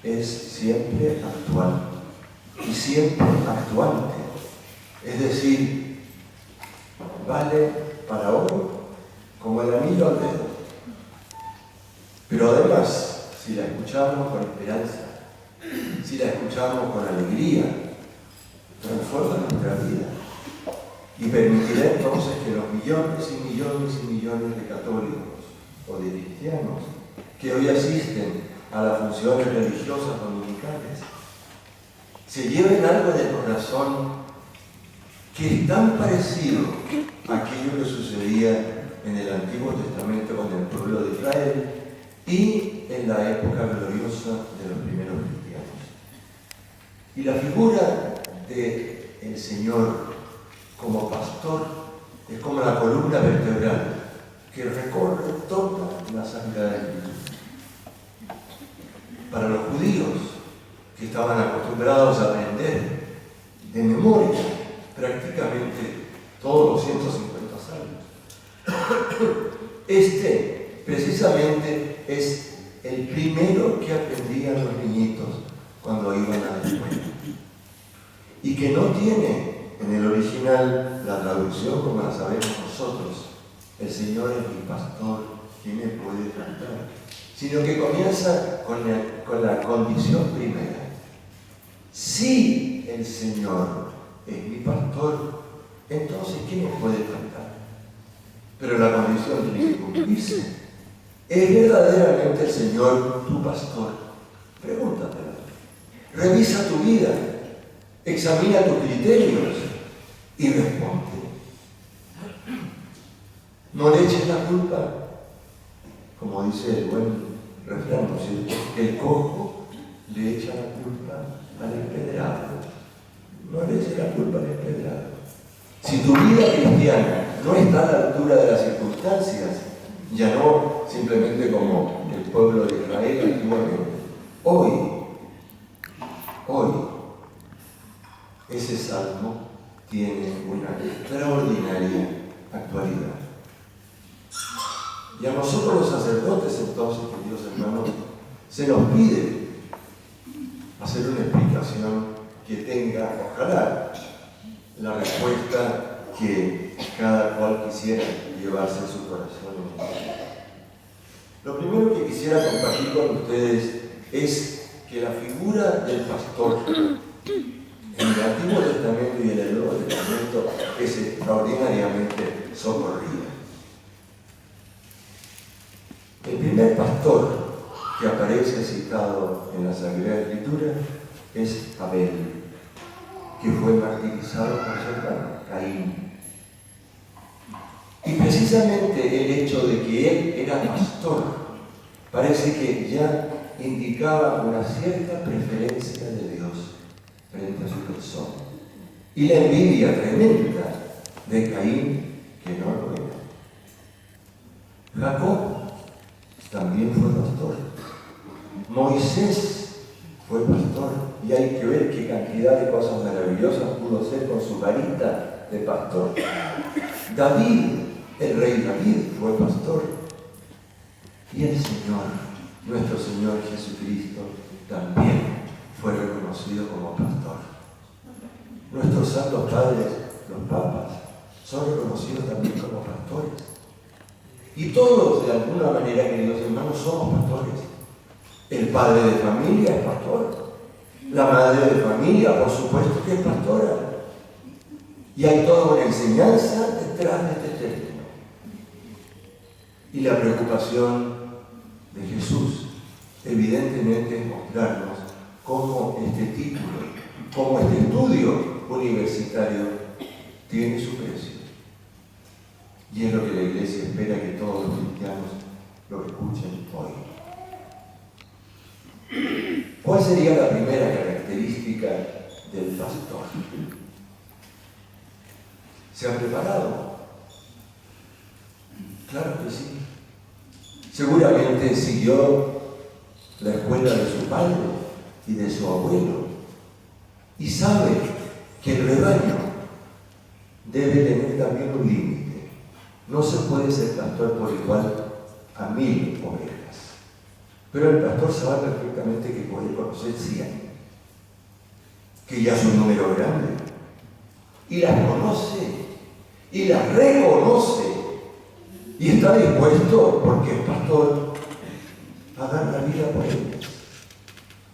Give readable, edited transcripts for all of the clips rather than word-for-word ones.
es siempre actual y siempre actuante. Es decir, vale para hoy como el anillo al dedo. Pero además, si la escuchamos con esperanza, si la escuchamos con alegría, transforma nuestra vida y permitirá entonces que los millones y millones y millones de católicos o de cristianos que hoy asisten a las funciones religiosas dominicales se lleven algo del corazón que es tan parecido a aquello que sucedía en el Antiguo Testamento con el pueblo de Israel y en la época gloriosa de los primeros cristianos. Y la figura del Señor como pastor es como la columna vertebral que recorre toda la Sagrada Escritura. Para los judíos, que estaban acostumbrados a aprender de memoria prácticamente todos los 150 salmos, este precisamente es el primero que aprendían los niñitos cuando iban a la escuela y que no tiene en el original la traducción como la sabemos nosotros: el Señor es mi pastor, ¿quién me puede faltar? Sino que comienza con la condición primera: si el Señor es mi pastor, entonces ¿quién me puede faltar? Pero la condición tiene que cumplirse. ¿Es verdaderamente el Señor tu pastor? Pregúntatelo. Revisa tu vida, examina tus criterios y responde. No le eches la culpa, como dice el buen refrán, ¿no es cierto? El cojo le echa la culpa al empedrado. No le eches la culpa al empedrado. Si tu vida cristiana no está a la altura de las circunstancias, ya no simplemente como el pueblo de Israel antiguamente, hoy, ese salmo tiene una extraordinaria actualidad. Y a nosotros los sacerdotes, entonces, queridos hermanos, se nos pide hacer una explicación que tenga, ojalá, la respuesta que cada cual quisiera llevarse en su corazón. Lo primero que quisiera compartir con ustedes es que la figura del pastor en el Antiguo Testamento y en el Nuevo Testamento es extraordinariamente socorrida. El primer pastor que aparece citado en la Sagrada Escritura es Abel, que fue martirizado por su hermano, Caín. Y precisamente el hecho de que él era pastor parece que ya indicaba una cierta preferencia de Dios frente a su persona. Y la envidia tremenda de Caín, que no lo era. Jacob también fue pastor. Moisés fue pastor. Y hay que ver qué cantidad de cosas maravillosas pudo hacer con su varita de pastor. David, el rey David, fue pastor. Y el Señor, nuestro Señor Jesucristo, también fue reconocido como pastor. Nuestros santos padres, los papas, son reconocidos también como pastores. Y todos, de alguna manera, queridos hermanos, somos pastores. El padre de familia es pastor. La madre de familia, por supuesto, que es pastora. Y hay toda una enseñanza detrás de este término. Y la preocupación de Jesús, evidentemente, es mostrarnos cómo este título, cómo este estudio universitario tiene su precio. Y es lo que la Iglesia espera que todos los cristianos lo escuchen hoy. ¿Cuál sería la primera característica del pastor? ¿Se ha preparado? Claro que sí. Seguramente siguió la escuela de su padre y de su abuelo y sabe que el rebaño debe tener también un límite. No se puede ser pastor por igual a 1000 ovejas. Pero el pastor sabe perfectamente que puede conocer 100, que ya es un número grande, y las conoce, y las reconoce, y está dispuesto, porque es pastor, a dar la vida por ellas.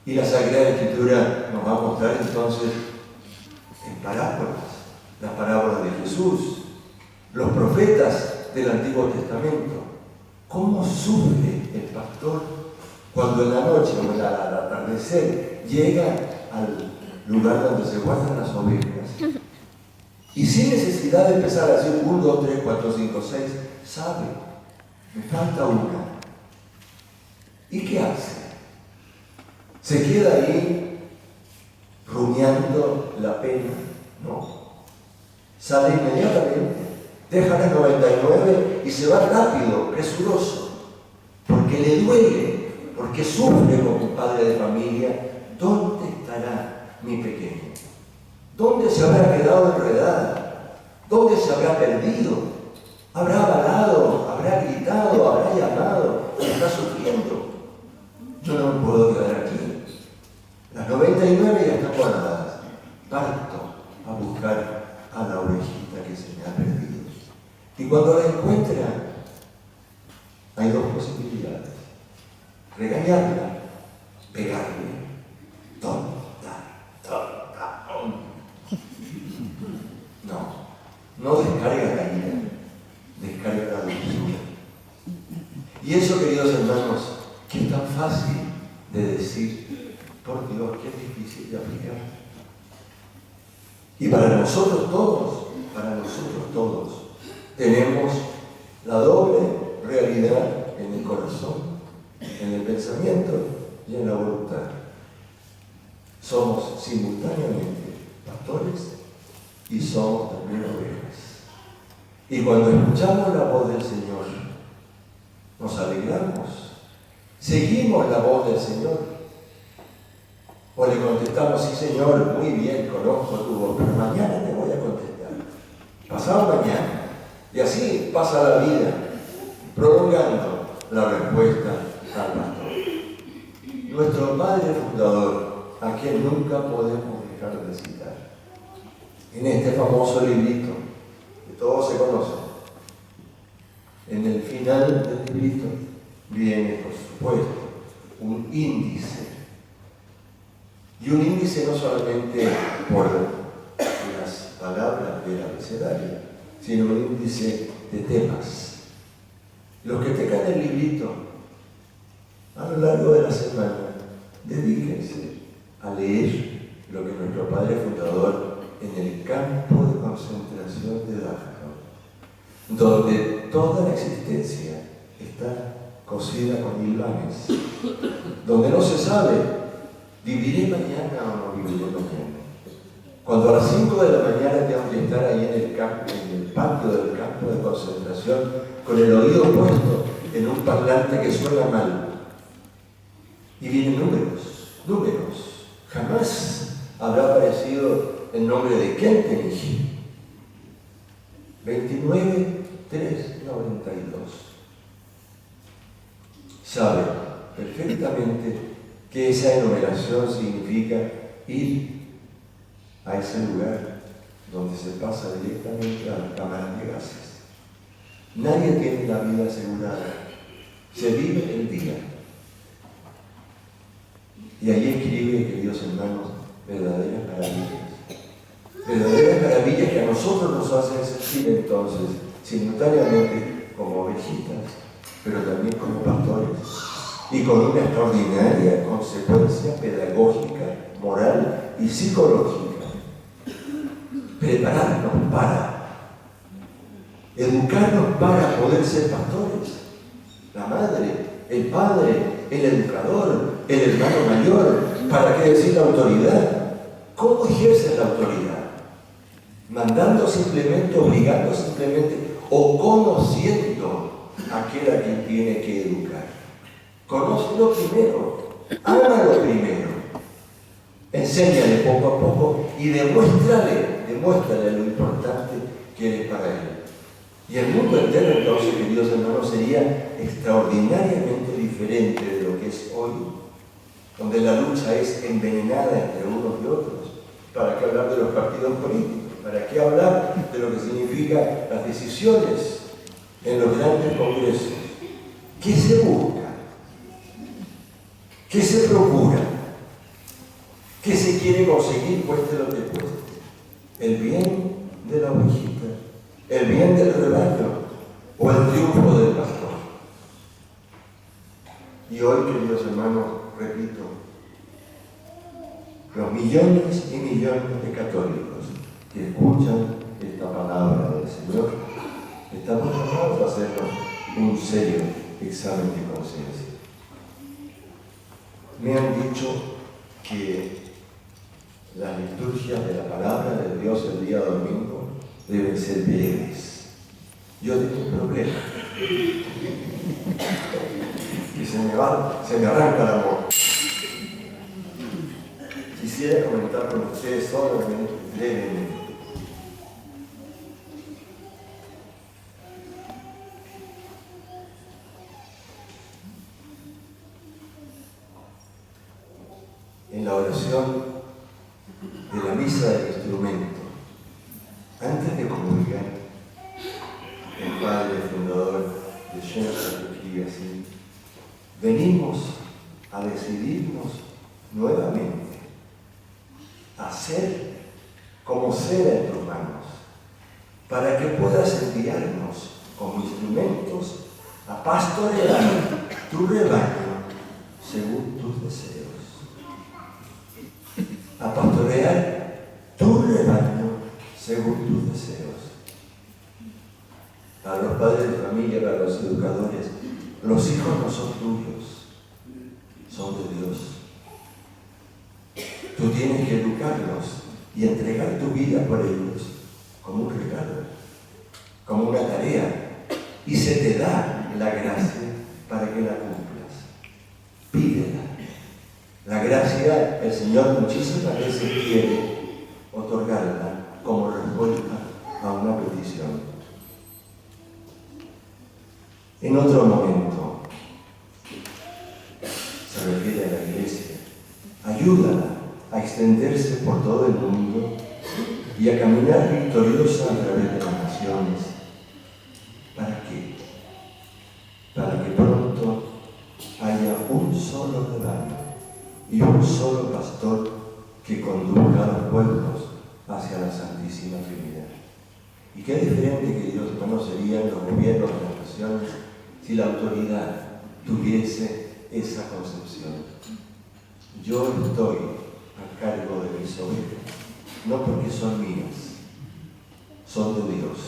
Y la Sagrada Escritura nos va a mostrar entonces en parábolas, las parábolas de Jesús, los profetas del Antiguo Testamento, cómo sufre el pastor cuando en la noche o al atardecer llega al lugar donde se guardan las ovejas. Y sin necesidad de empezar a decir 1, 2, 3, 4, 5, 6, sabe, me falta una. ¿Y qué hace? ¿Se queda ahí rumiando la pena? No. Sale inmediatamente, deja las 99 y se va rápido, presuroso, porque le duele, porque sufre como un padre de familia. ¿Dónde estará mi pequeño? ¿Dónde se habrá quedado enredada? ¿Dónde se habrá perdido? ¿Habrá avalado? ¿Habrá gritado? ¿Habrá llamado? ¿Está sufriendo? Yo no me puedo quedar aquí. Las 99 ya están guardadas. Parto a buscar a la ovejita que se me ha perdido. Y cuando la encuentra, hay dos posibilidades. Regañarla, pegarle. Tonta. No descarga la ira, descarga la dulzura. Y eso, queridos hermanos, que es tan fácil de decir, por Dios, que es difícil de aplicar. Y para nosotros todos, tenemos la doble realidad en el corazón, en el pensamiento y en la voluntad. Somos simultáneamente pastores y somos también ovejas. Y cuando escuchamos la voz del Señor, nos alegramos. Seguimos la voz del Señor. O le contestamos, sí Señor, muy bien, conozco tu voz, pero mañana te voy a contestar. Pasado mañana. Y así pasa la vida, prolongando la respuesta al pastor. Nuestro Padre Fundador, a quien nunca podemos dejar de citar. En este famoso librito, que todos se conocen, en el final del librito viene, por supuesto, un índice. Y un índice no solamente por las palabras del abecedario, sino un índice de temas. Los que tengan el librito, a lo largo de la semana, dedíquense a leer lo que nuestro Padre Fundador en el campo de concentración de Dachau, donde toda la existencia está cosida con hilvanes, donde no se sabe, ¿viviré mañana o no viviré mañana? Cuando a las 5 de la mañana tengo que estar ahí en el campo, en el patio del campo de concentración, con el oído puesto en un parlante que suena mal, y vienen números. Jamás habrá aparecido el nombre de Kentenich. 29.392. Sabe perfectamente que esa enumeración significa ir a ese lugar donde se pasa directamente a las cámaras de gases. Nadie tiene la vida asegurada. Se vive el día. Y ahí escribe, queridos hermanos, verdaderas maravillas. Verdaderas maravillas que a nosotros nos hacen sentir entonces simultáneamente como ovejitas, pero también como pastores, y con una extraordinaria consecuencia pedagógica, moral y psicológica. Prepararnos para, educarnos para poder ser pastores. La madre, el padre, el educador, el hermano mayor, ¿para qué decir la autoridad? ¿Cómo ejerce la autoridad? Mandando simplemente, obligando simplemente, o conociendo a aquel a quien tiene que educar. Conócelo primero, hágalo primero. Enséñale poco a poco y demuéstrale lo importante que eres para él. Y el mundo entero, entonces, queridos hermanos, sería extraordinariamente diferente de lo que es hoy, donde la lucha es envenenada entre unos y otros. ¿Para qué hablar de los partidos políticos? ¿Para qué hablar de lo que significan las decisiones en los grandes congresos? ¿Qué se busca? ¿Qué se procura? ¿Qué se quiere conseguir, cueste lo que cueste? ¿El bien de la ovejita? ¿El bien del rebaño? ¿O el triunfo del pastor? Y hoy, queridos hermanos, repito, los millones y millones de católicos que escuchan esta palabra del Señor, estamos llamados a hacernos un serio examen de conciencia. Me han dicho que las liturgias de la palabra de Dios el día domingo deben ser breves. Yo tengo un problema. Y se me arranca la voz. Quisiera comentar con ustedes solamente brevemente. En la oración de la misa del instrumento, antes de comulgar, el padre fundador de Shensa escribe así: venimos a decidirnos nuevamente a ser como ser en tus manos, para que puedas enviarnos como instrumentos a pastorear tu rebaño según tus deseos. A pastorear tu rebaño según tus deseos. Para los padres de familia, para los educadores, los hijos no son tuyos, son de Dios. Tú tienes que educarlos y entregar tu vida por ellos como un regalo, como una tarea, y se te da la gracia para que la cumplas. Pídela. La gracia, el Señor muchísimas veces quiere otorgarla como respuesta a una petición. En otro momento, se refiere a la Iglesia: ayúdala a extenderse por todo el mundo y a caminar victoriosa a través de las naciones. ¿Para qué? Para que pronto haya un solo rebaño y un solo pastor que conduzca a los pueblos hacia la Santísima Trinidad. Y qué diferente, queridos hermanos, serían los gobiernos de las naciones si la autoridad tuviese esa concepción. Yo estoy a cargo de mis ovejas, no porque son mías, son de Dios.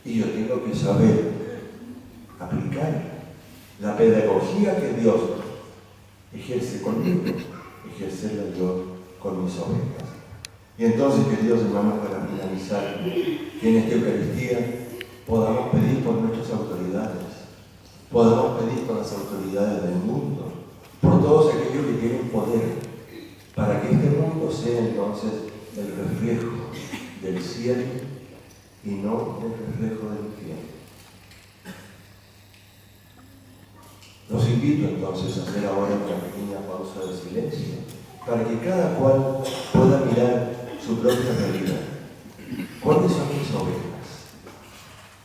Y yo tengo que saber aplicar la pedagogía que Dios ejerce conmigo, ejercerla yo con mis ovejas. Y entonces, queridos hermanos, para finalizar, que en esta Eucaristía podamos pedir por nuestras autoridades, podamos pedir por las autoridades del mundo, por todos aquellos que tienen poder, para que este mundo sea entonces el reflejo del cielo y no el reflejo del infierno. Los invito entonces a hacer ahora una pequeña pausa de silencio, para que cada cual pueda mirar su propia realidad. ¿Cuáles son mis ovejas?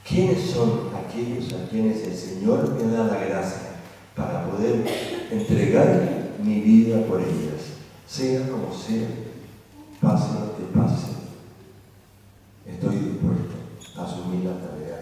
¿Quiénes son aquellos a quienes el Señor me da la gracia para poder entregar mi vida por ellas? Sea como sea, pase lo que pase, estoy dispuesto a asumir la tarea.